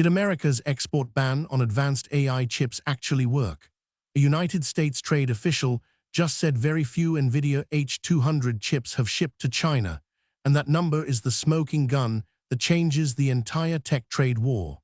Did America's export ban on advanced AI chips actually work? A United States trade official just said very few Nvidia H200 chips have shipped to China, and that number is the smoking gun that changes the entire tech trade war.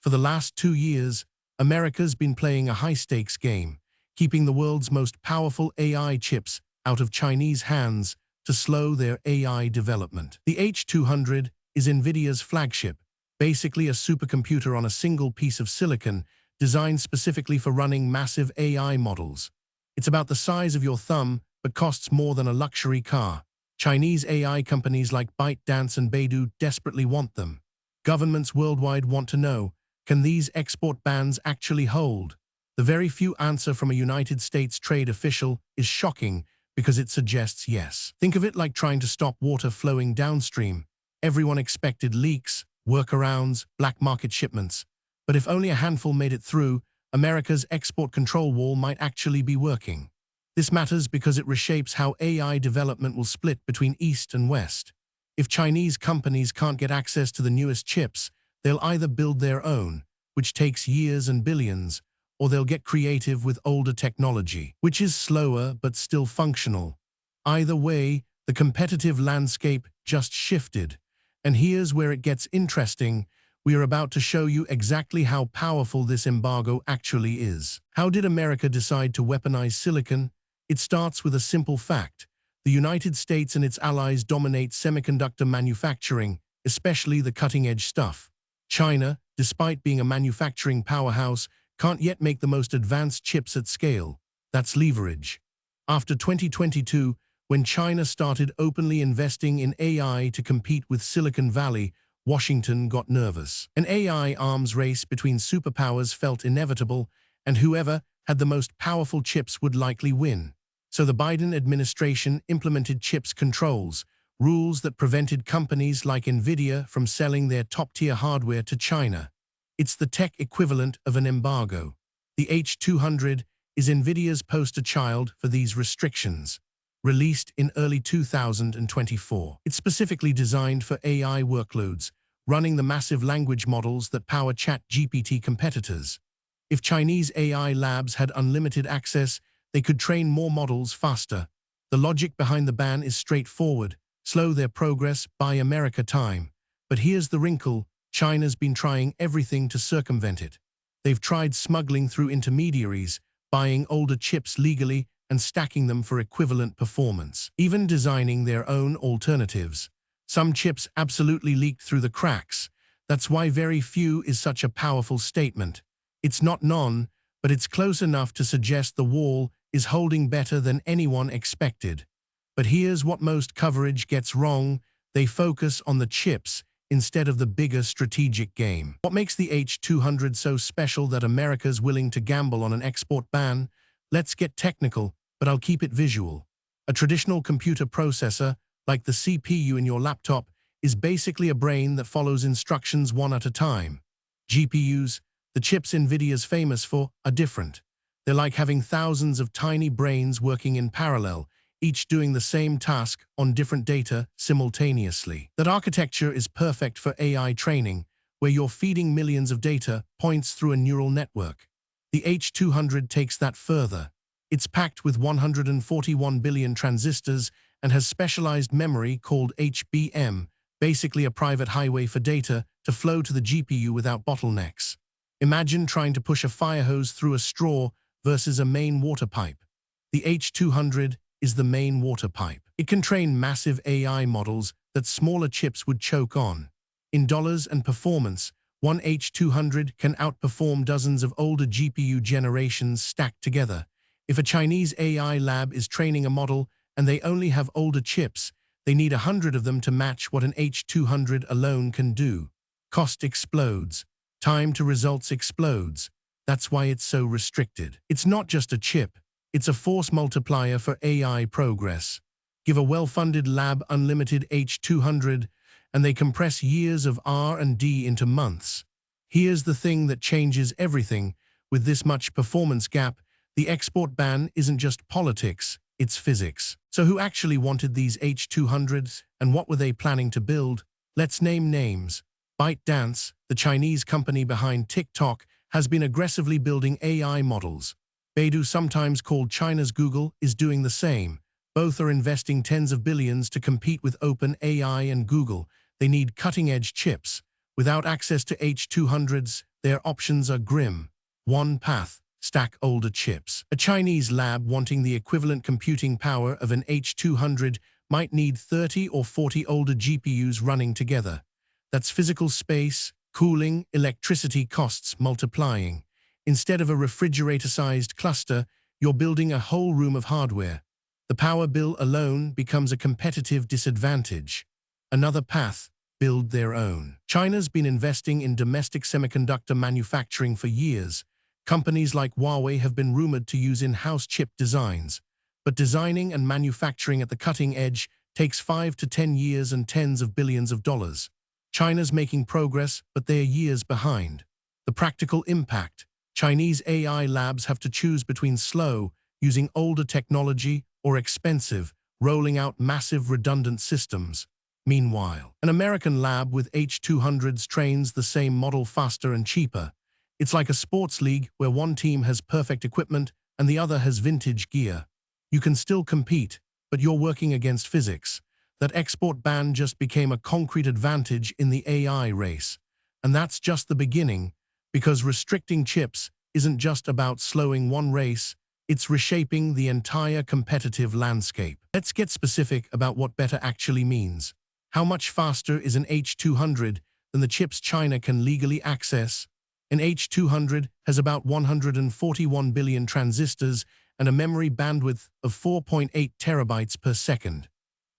For the last 2 years, America's been playing a high-stakes game, keeping the world's most powerful AI chips out of Chinese hands to slow their AI development. The H200 is Nvidia's flagship, basically a supercomputer on a single piece of silicon designed specifically for running massive AI models. It's about the size of your thumb, but costs more than a luxury car. Chinese AI companies like ByteDance and Baidu desperately want them. Governments worldwide want to know, can these export bans actually hold? The very few answer from a United States trade official is shocking because it suggests yes. Think of it like trying to stop water flowing downstream. Everyone expected leaks, workarounds, black market shipments. But if only a handful made it through, America's export control wall might actually be working. This matters because it reshapes how AI development will split between East and West. If Chinese companies can't get access to the newest chips, they'll either build their own, which takes years and billions, or they'll get creative with older technology, which is slower but still functional. Either way, the competitive landscape just shifted. And here's where it gets interesting. We are about to show you exactly how powerful this embargo actually is. How did America decide to weaponize silicon? It starts with a simple fact. The United States and its allies dominate semiconductor manufacturing, especially the cutting-edge stuff. China, despite being a manufacturing powerhouse, can't yet make the most advanced chips at scale. That's leverage. After 2022, when China started openly investing in AI to compete with Silicon Valley, Washington got nervous. An AI arms race between superpowers felt inevitable, and whoever had the most powerful chips would likely win. So the Biden administration implemented chips controls, rules that prevented companies like Nvidia from selling their top-tier hardware to China. It's the tech equivalent of an embargo. The H200 is Nvidia's poster child for these restrictions. Released in early 2024. It's specifically designed for AI workloads, running the massive language models that power ChatGPT competitors. If Chinese AI labs had unlimited access, they could train more models faster. The logic behind the ban is straightforward: slow their progress, buy America time. But here's the wrinkle: China's been trying everything to circumvent it. They've tried smuggling through intermediaries, buying older chips legally, and stacking them for equivalent performance, even designing their own alternatives. Some chips absolutely leaked through the cracks. That's why very few is such a powerful statement. It's not none, but it's close enough to suggest the wall is holding better than anyone expected. But here's what most coverage gets wrong: they focus on the chips instead of the bigger strategic game. What makes the H200 so special that America's willing to gamble on an export ban? Let's get technical, but I'll keep it visual. A traditional computer processor, like the CPU in your laptop, is basically a brain that follows instructions one at a time. GPUs, the chips Nvidia's famous for, are different. They're like having thousands of tiny brains working in parallel, each doing the same task on different data simultaneously. That architecture is perfect for AI training, where you're feeding millions of data points through a neural network. The H200 takes that further. It's packed with 141 billion transistors and has specialized memory called HBM, basically a private highway for data to flow to the GPU without bottlenecks. Imagine trying to push a fire hose through a straw versus a main water pipe. The H200 is the main water pipe. It can train massive AI models that smaller chips would choke on. In dollars and performance, one H200 can outperform dozens of older GPU generations stacked together. If a Chinese AI lab is training a model and they only have older chips, they need 100 of them to match what an H200 alone can do. Cost explodes. Time to results explodes. That's why it's so restricted. It's not just a chip. It's a force multiplier for AI progress. Give a well-funded lab unlimited H200, and they compress years of R&D into months. Here's the thing that changes everything. With this much performance gap, the export ban isn't just politics, it's physics. So who actually wanted these H200s, and what were they planning to build? Let's name names. ByteDance, the Chinese company behind TikTok, has been aggressively building AI models. Baidu, sometimes called China's Google, is doing the same. Both are investing tens of billions to compete with OpenAI and Google. They need cutting-edge chips. Without access to H200s, their options are grim. One path: stack older chips. A Chinese lab wanting the equivalent computing power of an H200 might need 30 or 40 older GPUs running together. That's physical space, cooling, electricity costs multiplying. Instead of a refrigerator-sized cluster, you're building a whole room of hardware. The power bill alone becomes a competitive disadvantage. Another path: build their own. China's been investing in domestic semiconductor manufacturing for years. Companies like Huawei have been rumored to use in-house chip designs. But designing and manufacturing at the cutting edge takes 5 to 10 years and tens of billions of dollars. China's making progress, but they're years behind. The practical impact: Chinese AI labs have to choose between slow, using older technology, or expensive, rolling out massive redundant systems. Meanwhile, an American lab with H200s trains the same model faster and cheaper. It's like a sports league where one team has perfect equipment and the other has vintage gear. You can still compete, but you're working against physics. That export ban just became a concrete advantage in the AI race. And that's just the beginning, because restricting chips isn't just about slowing one race, it's reshaping the entire competitive landscape. Let's get specific about what better actually means. How much faster is an H200 than the chips China can legally access? An H200 has about 141 billion transistors and a memory bandwidth of 4.8 terabytes per second.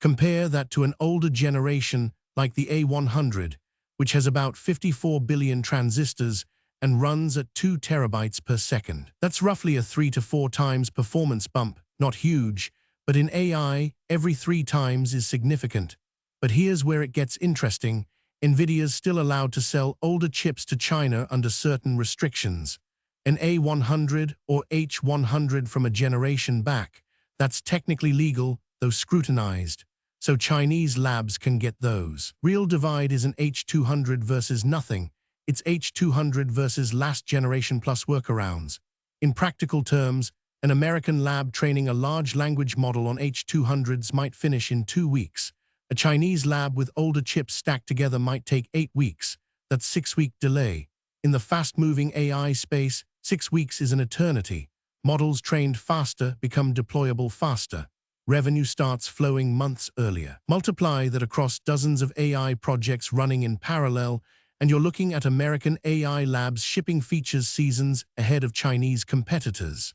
Compare that to an older generation like the A100, which has about 54 billion transistors and runs at 2 terabytes per second. That's roughly a 3 to 4 times performance bump, not huge, but in AI, every 3 times is significant. But here's where it gets interesting. Nvidia's still allowed to sell older chips to China under certain restrictions. An A100 or H100 from a generation back, that's technically legal, though scrutinized. So Chinese labs can get those. Real divide isn't H200 versus nothing. It's H200 versus last generation plus workarounds. In practical terms, an American lab training a large language model on H200s might finish in 2 weeks. A Chinese lab with older chips stacked together might take 8 weeks. That's 6-week delay. In the fast-moving AI space, 6 weeks is an eternity. Models trained faster become deployable faster. Revenue starts flowing months earlier. Multiply that across dozens of AI projects running in parallel, and you're looking at American AI labs shipping features seasons ahead of Chinese competitors.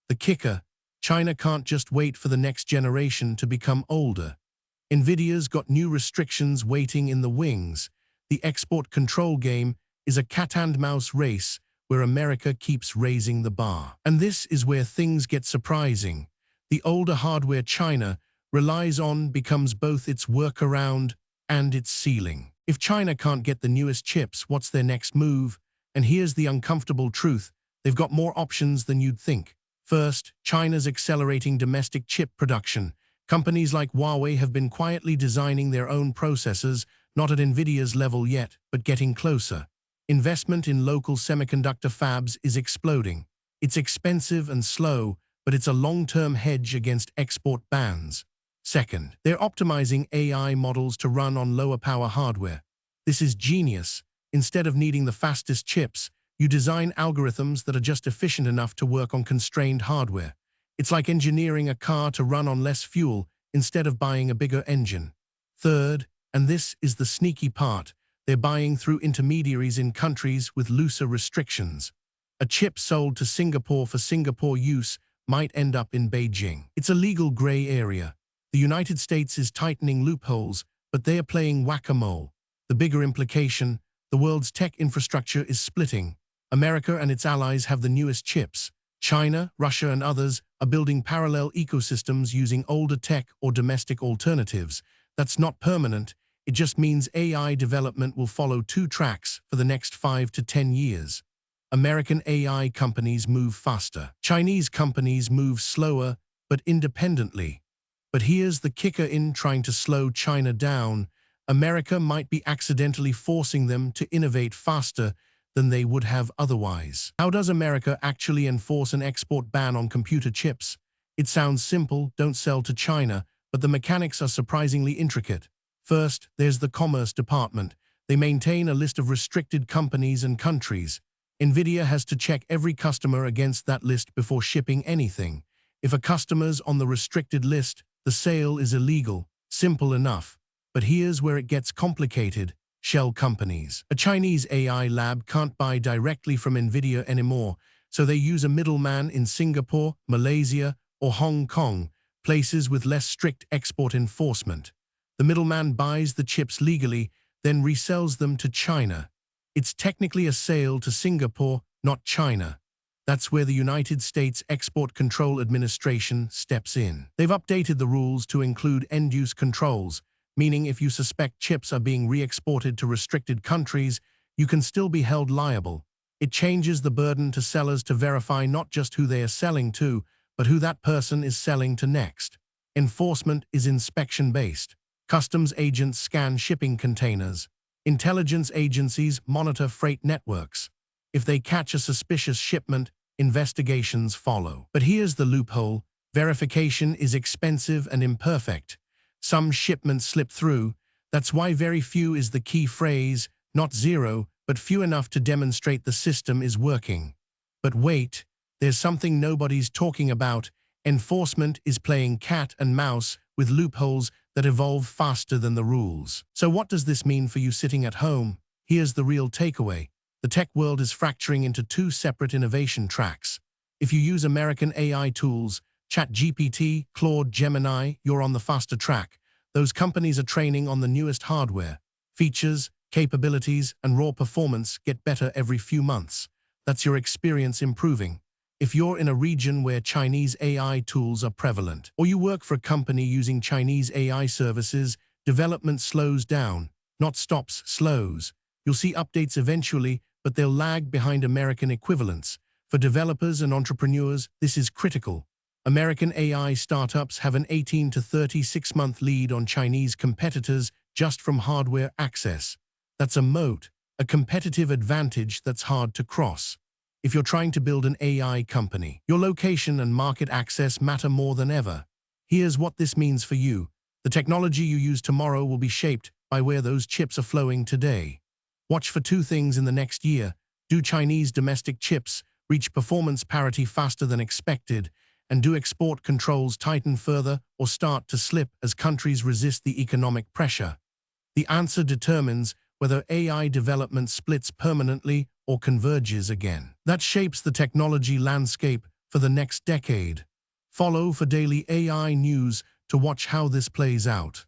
The kicker: China can't just wait for the next generation to become older. Nvidia's got new restrictions waiting in the wings. The export control game is a cat-and-mouse race where America keeps raising the bar. And this is where things get surprising. The older hardware China relies on becomes both its workaround and its ceiling. If China can't get the newest chips, what's their next move? And here's the uncomfortable truth: they've got more options than you'd think. First, China's accelerating domestic chip production. Companies like Huawei have been quietly designing their own processors, not at Nvidia's level yet, but getting closer. Investment in local semiconductor fabs is exploding. It's expensive and slow, but it's a long-term hedge against export bans. Second, they're optimizing AI models to run on lower power hardware. This is genius. Instead of needing the fastest chips, you design algorithms that are just efficient enough to work on constrained hardware. It's like engineering a car to run on less fuel instead of buying a bigger engine. Third, and this is the sneaky part, they're buying through intermediaries in countries with looser restrictions. A chip sold to Singapore for Singapore use might end up in Beijing. It's a legal gray area. The United States is tightening loopholes, but they are playing whack-a-mole. The bigger implication: the world's tech infrastructure is splitting. America and its allies have the newest chips. China, Russia, and others are building parallel ecosystems using older tech or domestic alternatives. That's not permanent. It just means AI development will follow 2 tracks for the next 5 to 10 years. American AI companies move faster. Chinese companies move slower, but independently. But here's the kicker in trying to slow China down: America might be accidentally forcing them to innovate faster than they would have otherwise. How does America actually enforce an export ban on computer chips? It sounds simple, don't sell to China, but the mechanics are surprisingly intricate. First, there's the Commerce Department. They maintain a list of restricted companies and countries. Nvidia has to check every customer against that list before shipping anything. If a customer's on the restricted list, the sale is illegal. Simple enough. But here's where it gets complicated. Shell companies. A Chinese AI lab can't buy directly from Nvidia anymore, so they use a middleman in Singapore, Malaysia, or Hong Kong, places with less strict export enforcement. The middleman buys the chips legally, then resells them to China. It's technically a sale to Singapore, not China. That's where the United States Export Control Administration steps in. They've updated the rules to include end-use controls, meaning if you suspect chips are being re-exported to restricted countries, you can still be held liable. It changes the burden to sellers to verify not just who they are selling to, but who that person is selling to next. Enforcement is inspection-based. Customs agents scan shipping containers. Intelligence agencies monitor freight networks. If they catch a suspicious shipment, investigations follow. But here's the loophole. Verification is expensive and imperfect. Some shipments slip through. That's why very few is the key phrase, not zero, but few enough to demonstrate the system is working. But wait, there's something nobody's talking about. Enforcement is playing cat and mouse with loopholes that evolve faster than the rules. So what does this mean for you sitting at home? Here's the real takeaway. The tech world is fracturing into two separate innovation tracks. If you use American AI tools, ChatGPT, Claude, Gemini, you're on the faster track. Those companies are training on the newest hardware. Features, capabilities, and raw performance get better every few months. That's your experience improving. If you're in a region where Chinese AI tools are prevalent, or you work for a company using Chinese AI services, development slows down, not stops, slows. You'll see updates eventually, but they'll lag behind American equivalents. For developers and entrepreneurs, this is critical. American AI startups have an 18 to 36-month lead on Chinese competitors just from hardware access. That's a moat, a competitive advantage that's hard to cross. If you're trying to build an AI company, your location and market access matter more than ever. Here's what this means for you. The technology you use tomorrow will be shaped by where those chips are flowing today. Watch for two things in the next year. Do Chinese domestic chips reach performance parity faster than expected? And do export controls tighten further or start to slip as countries resist the economic pressure? The answer determines whether AI development splits permanently or converges again. That shapes the technology landscape for the next decade. Follow for daily AI news to watch how this plays out.